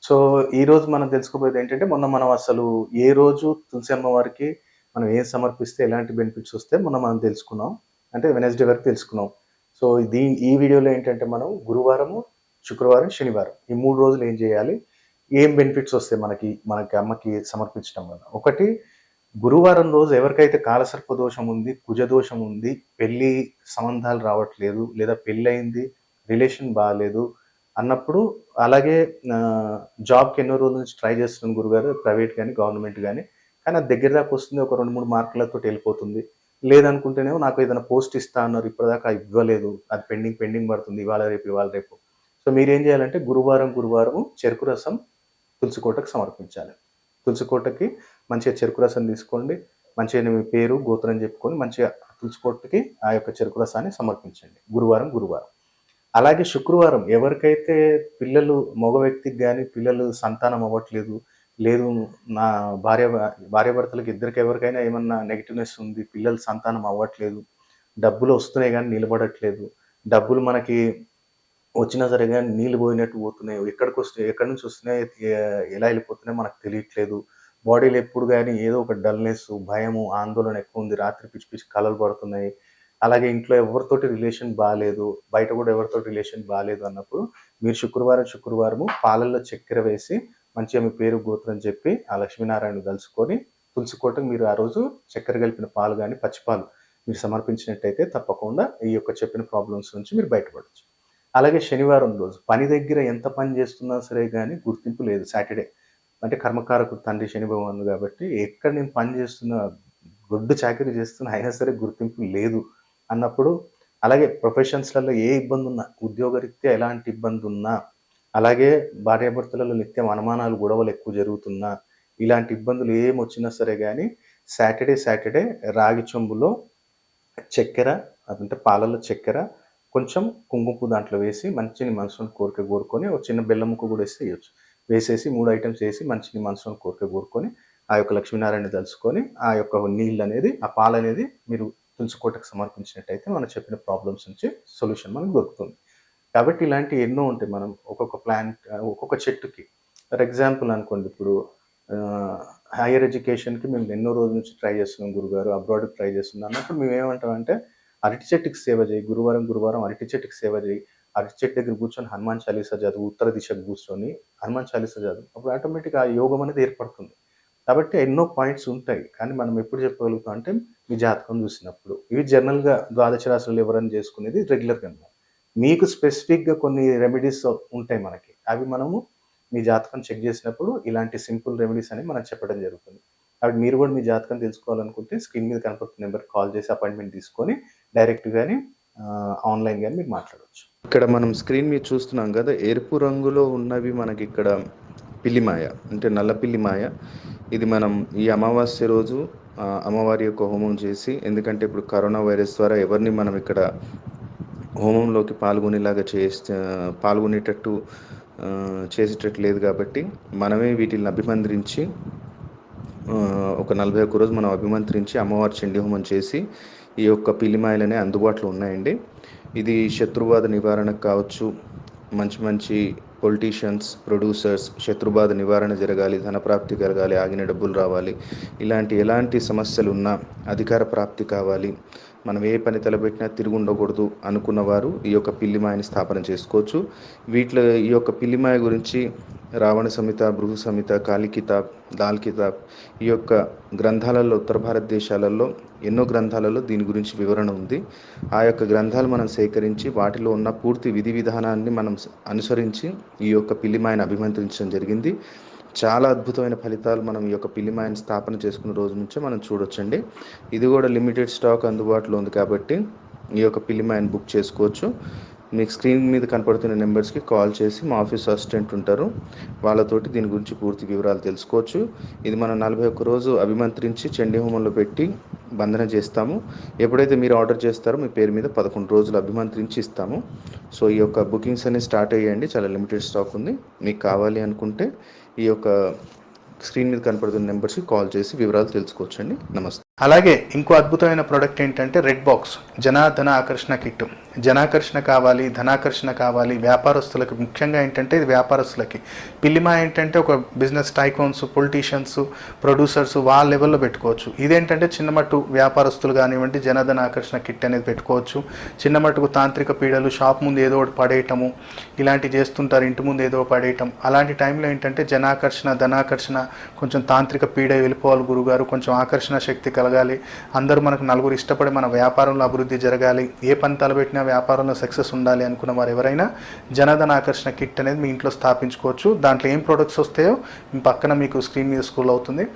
So, ఈరోజు మనం తెలుసుకోబోయేదేంటంటే, మొన్న మనం అసలు ఏ రోజు తులసి అమ్మవారికి మనం ఏం సమర్పిస్తే ఎలాంటి బెనిఫిట్స్ ఒస్తాయి మొన్న మనం తెలుసుకున్నాం. అంటే వెడ్నెస్‌డే వరకు తెలుసుకున్నాం. సో, ఈ వీడియోలో ఏంటంటే మనం గురువారము, శుక్రవారం, శనివారం ఈ 3 రోజులు ఏం జేయాలి? ఏం బెనిఫిట్స్ ఒస్తాయి మనకి అమ్మకి సమర్పించడం వల్ల? ఒకటి గురువారం రోజు ఎవరికైతే కాలసర్ప దోషం ఉంది, కుజ దోషం ఉంది, పెళ్లి సంబంధాలు రావట్లేదు, లేదా పెళ్లయింది, రిలేషన్ బాలేదు అన్నప్పుడు అలాగే జాబ్‌కి ఎన్నో రోజుల నుంచి ట్రై చేస్తున్నాను గురుగారు. ప్రైవేట్ గాని, గవర్నమెంట్ గాని. కానీ అది దగ్గర దాకా వస్తుంది. ఒక 2, 3 మార్కులతోటి ఎళ్ళిపోతుంది. లేదనుకుంటేనేమో నాకు ఏదైనా పోస్ట్ ఇస్తా అన్నారు. ఇప్పటిదాకా ఇవ్వలేదు. అది పెండింగ్ పడుతుంది. ఇవాళ రేపు, ఇవాళ రేపు. సో మీరేం చేయాలంటే గురువారము చెరుకు రసం తులసి కోటకి సమర్పించాలి. తులసి కోటకి మంచిగా చెరుకు రసం తీసుకోండి. మంచిగా మీ పేరు, గోత్రం చెప్పుకొని మంచిగా తులసి కోటకి ఆ యొక్క చెరుకు రసాన్ని సమర్పించండి. గురువారం. అలాగే శుక్రవారం ఎవరికైతే మగ వ్యక్తికి గాని పిల్లలు సంతానం అవ్వట్లేదు, లేదు నా భార్యాభర్తలకి ఇద్దరికి ఎవరికైనా ఏమన్నా నెగెటివ్‌నెస్ ఉంది, పిల్లలు సంతానం అవ్వట్లేదు, డబ్బులు వస్తున్నాయి గానీ నిలబడట్లేదు, డబ్బులు మనకి వచ్చినా సరే గానీ నీళ్లు పోయినట్టు పోతున్నాయి. ఎక్కడి నుంచి వస్తున్నాయి, ఎలా ఎళ్ళిపోతున్నాయో మనకు తెలియట్లేదు. బాడీలో ఎప్పుడు గాని ఏదో ఒక డల్‌నెస్, భయము, ఆందోళన ఎక్కువుంది. రాత్రి పిచ్చి పిచ్చి కలలు పడుతున్నాయి. అలాగే ఇంట్లో ఎవరితోటి రిలేషన్ బాలేదు. బయట గూడా ఎవరితోటి రిలేషన్ బాలేదు అన్నప్పుడు మీరు శుక్రవారము పాలల్లో చక్కెర వేసి మంచిగా మీ పేరు, గోత్రం చెప్పి ఆ లక్ష్మీనారాయణని దలుచుకొని తులసి కోటకు మీరు ఆ రోజు చక్కెర కలిపిన పాలు గాని, పచ్చిపాలు మీరు సమర్పించినట్టయితే తప్పకుండా ఈ యొక్క చెప్పిన ప్రాబ్లమ్స్ నుంచి మీరు బయటపడొచ్చు. అలాగే శనివారం రోజు పని దగ్గర ఎంత పని చేస్తున్నా సరే గాని గుర్తింపు లేదు సాటర్‌డే. అంటే కర్మకారకుడు తండ్రి శని భగవానుడు కాబట్టి ఎక్కడ నేను పని చేస్తున్నా, గొడ్డు చాకిరీ చేస్తున్నా అయినా సరే గుర్తింపు లేదు అన్నప్పుడు అలాగే ప్రొఫెషన్స్‌లలో ఏ ఇబ్బందున్నా, ఉద్యోగరీత్యా ఎలాంటి ఇబ్బందున్నా, అలాగే భార్యాభర్తలలో నిత్యం అనుమానాలు, గొడవలు ఎక్కువ జరుగుతున్నా, ఇలాంటి ఇబ్బందులు ఏమొచ్చినా సరే గాని సాటర్‌డే రాగి చెంబులో చక్కెర అదంటే పాలల్లో చక్కెర, కొంచెం కుంకుమ పువ్వు దాంట్లో వేసి మంచి నీ మనసులోని కోరిక కోరుకొని ఒక చిన్న బెల్లం ముక్క కూడా ఏస్తే ఎయొచ్చు. వేసేసి 3 ఐటెమ్స్ ఏసి మంచి నీ మనసులోని కోరిక కోరుకొని, ఆ యొక్క లక్ష్మీనారాయణని తలుచుకొని, ఆ యొక్క నీళ్ళనేది, ఆ పాలనేది మీరు తులసి కోటకి సమర్పించినట్టయితే మనం చెప్పిన ప్రాబ్లమ్స్ నుంచి సొల్యూషన్ మనకు దొరుకుతుంది. కాబట్టి ఇలాంటివి ఎన్నో ఉంటాయి. మనం ఒక్కొక్క చెట్టుకి ఫర్ ఎగ్జాంపుల్ అనుకోండి ఇప్పుడు ఆహ్, హైయర్ ఎడ్యుకేషన్‌కి మేము ఎన్నో రోజుల నుంచి ట్రై చేస్తున్నాం గురుగారు. అబ్రాడ్‌కి ట్రై చేస్తున్నాం అన్నప్పుడు మేమేమంటామంటే, అరటి చెట్టుకి సేవ చేయి. గురువారం అరటి చెట్టుకి సేవ చేయి. అరటి చెట్టు దగ్గర కూర్చొని హనుమాన్ చాలీసా చదువు. ఉత్తర దిశకు కూర్చొని హనుమాన్ చాలీసా చదువు. అప్పుడు ఆటోమేటిక్‌గా ఆ యోగం అనేది ఏర్పడుతుంది. కాబట్టి ఎన్నో పాయింట్స్ ఉంటాయి. కానీ మనం ఎప్పుడు చెప్పగలుగుతాం అంటే, మీ జాతకం చూసినప్పుడు. ఇవి జనరల్‌గా ద్వాదశ రాశులలో ఎవరైనా చేసుకునేది రెగ్యులర్‌గా అన్నమాట. మీకు స్పెసిఫిక్‌గా కొన్ని రెమెడీస్ ఉంటాయి మనకి. అవి మనము మీ జాతకం చెక్ చేసినప్పుడు ఇలాంటి సింపుల్ రెమెడీస్ అనేవి మనం చెప్పడం జరుగుతుంది. కాబట్టి మీరు కూడా మీ జాతకం తెలుసుకోవాలనుకుంటే స్క్రీన్ మీద కనపడుతున్న నంబర్‌కి కాల్ చేసి అపాయింట్‌మెంట్ తీసుకొని డైరెక్ట్ గాని ఆన్‌లైన్ గాని మీరు మాట్లాడొచ్చు. ఇక్కడ మనం స్క్రీన్ మీద చూస్తున్నాం కదా! ఎరుపు రంగులో ఉన్నవి మనకిక్కడ పిల్లిమాయ అంటే నల్ల పిల్లిమాయ. ఇది మనం ఈ అమావాస్య రోజు అమ్మవారి యొక్క హోమం చేసి ఎందుకంటే ఇప్పుడు కరోనా వైరస్ ద్వారా ఎవరిని మనం ఇక్కడ హోమంలోకి పాల్గొనేటట్టు చేసేటట్టు లేదు కాబట్టి మనమే వీటిని అభిమంత్రించి ఒక 41 రోజు మనం అభిమంత్రించి అమ్మవారి చండీ హోమం చేసి ఈ యొక్క పిల్లిమాయలనే అందుబాటులో ఉన్నాయండి. ఇది శత్రుబాధ నివారణకు కావచ్చు, మంచి మంచి పొలిటీషియన్స్, ప్రొడ్యూసర్స్ శత్రుబాధ నివారణ జరగాలి, ధనప్రాప్తి కలగాలి, ఆగిన డబ్బులు రావాలి, ఎలాంటి సమస్యలున్నా అధికార ప్రాప్తి కావాలి, మనం ఏ పని తలపెట్టినా తిరిగి ఉండకూడదు అనుకున్నవారు ఈ యొక్క పిల్లిమాయని స్థాపన చేసుకోవచ్చు. ఈ యొక్క పిల్లిమాయ గురించి రావణ సంహిత, భృగు సంహిత, కాళీ కితాబ్, దాల్ కితాబ్ ఈ యొక్క గ్రంథాలలో ఉత్తర భారతదేశాలలో ఎన్నో గ్రంథాలలో దీని గురించి వివరణ ఉంది. ఆ యొక్క గ్రంథాలు మనం సేకరించి వాటిలో ఉన్న పూర్తి విధి విధానాన్ని మనం అనుసరించి ఈ యొక్క పిల్లిమాయను అభిమంత్రించడం జరిగింది. చాలా అద్భుతమైన ఫలితాలు మనం ఈ యొక్క పిల్లిమాయను స్థాపన చేసుకున్న రోజు నుంచే మనం చూడొచ్చండి. ఇది కూడా లిమిటెడ్ స్టాక్ అందుబాటులో ఉంది కాబట్టి ఈ యొక్క పిల్లిమాయను బుక్ చేసుకోవచ్చు. మీకు స్క్రీన్ మీద కనపడుతున్న నెంబర్స్కి కాల్ చేసి మా ఆఫీస్ అసిస్టెంట్ ఉంటారు, వాళ్ళతోటి దీని గురించి పూర్తి వివరాలు తెలుసుకోవచ్చు. ఇది మనం 41 రోజు అభిమంత్రించి చండీ హోమంలో పెట్టి బంధన చేస్తాము. ఎప్పుడైతే మీరు ఆర్డర్ చేస్తారో మీ పేరు మీద 11 రోజులు అభిమంత్రించి ఇస్తాము. సో ఈ యొక్క బుకింగ్స్ అనేవి స్టార్ట్ అయ్యాయండి. చాలా లిమిటెడ్ స్టాక్ ఉంది. మీకు కావాలి అనుకుంటే ఈ యొక్క స్క్రీన్ మీద కనపడుతున్న నెంబర్స్కి కాల్ చేసి వివరాలు తెలుసుకోవచ్చండి. నమస్తే. అలాగే ఇంకో అద్భుతమైన ప్రోడక్ట్ ఏంటంటే రెడ్ బాక్స్ జనాధన ఆకర్షణ కిట్. జనాకర్షణ కావాలి, ధనాకర్షణ కావాలి వ్యాపారస్తులకి, ముఖ్యంగా ఏంటంటే ఇది వ్యాపారస్తులకి. పిల్లిమా ఏంటంటే ఒక బిజినెస్ టైకోన్స్, పొలిటీషియన్స్, ప్రొడ్యూసర్స్ వాళ్ళ లెవెల్లో పెట్టుకోవచ్చు. ఇదేంటంటే చిన్నమట్టు వ్యాపారస్తులు కానివ్వండి జనధన ఆకర్షణ కిట్ అనేది పెట్టుకోవచ్చు. చిన్నమట్టుకు తాంత్రిక పీడలు, షాప్ ముందు ఏదో ఒకటి పడేయటము ఇలాంటివి చేస్తుంటారు, ఇంటి ముందు ఏదో పడేయటం. అలాంటి టైంలో ఏంటంటే జనాకర్షణ, ధనాకర్షణ, కొంచెం తాంత్రిక పీడ వెళ్ళిపోవాలి గురుగారు, కొంచెం ఆకర్షణ శక్తి కలగాలి, అందరూ మనకు నలుగురు ఇష్టపడి మన వ్యాపారంలో అభివృద్ధి జరగాలి, ఏ పని తలబెట్టినా వ్యాపారంలో సక్సెస్ ఉండాలి అనుకున్న వారు ఎవరైనా జనధన ఆకర్షణ కిట్ అనేది మీ ఇంట్లో స్థాపించుకోవచ్చు. దాంట్లో ఏం ప్రొడక్ట్స్ వస్తాయో పక్కన మీకు స్క్రీన్ మీద స్క్రోల్ అవుతుంది.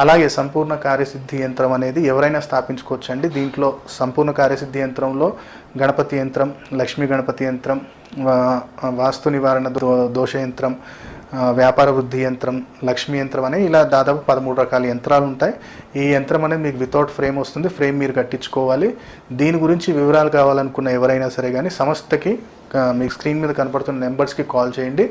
అలాగే సంపూర్ణ కార్యసిద్ధి యంత్రం అనేది ఎవరైనా స్థాపించుకోవచ్చు అండి. దీంట్లో సంపూర్ణ కార్యసిద్ధి యంత్రంలో గణపతి యంత్రం, లక్ష్మీ గణపతి యంత్రం, వాస్తు నివారణ దోష యంత్రం, వ్యాపార వృద్ధి యంత్రం, లక్ష్మీ యంత్రం అనే ఇలా దాదాపు 13 రకాల యంత్రాలు ఉంటాయి. ఈ యంత్రం అనేది మీకు వితౌట్ ఫ్రేమ్ వస్తుంది, ఫ్రేమ్ మీరు కట్టించుకోవాలి. దీని గురించి వివరాలు కావాలనుకున్న ఎవరైనా సరే కానీ సంస్థకి మీకు స్క్రీన్ మీద కనపడుతున్న నెంబర్స్కి కాల్ చేయండి.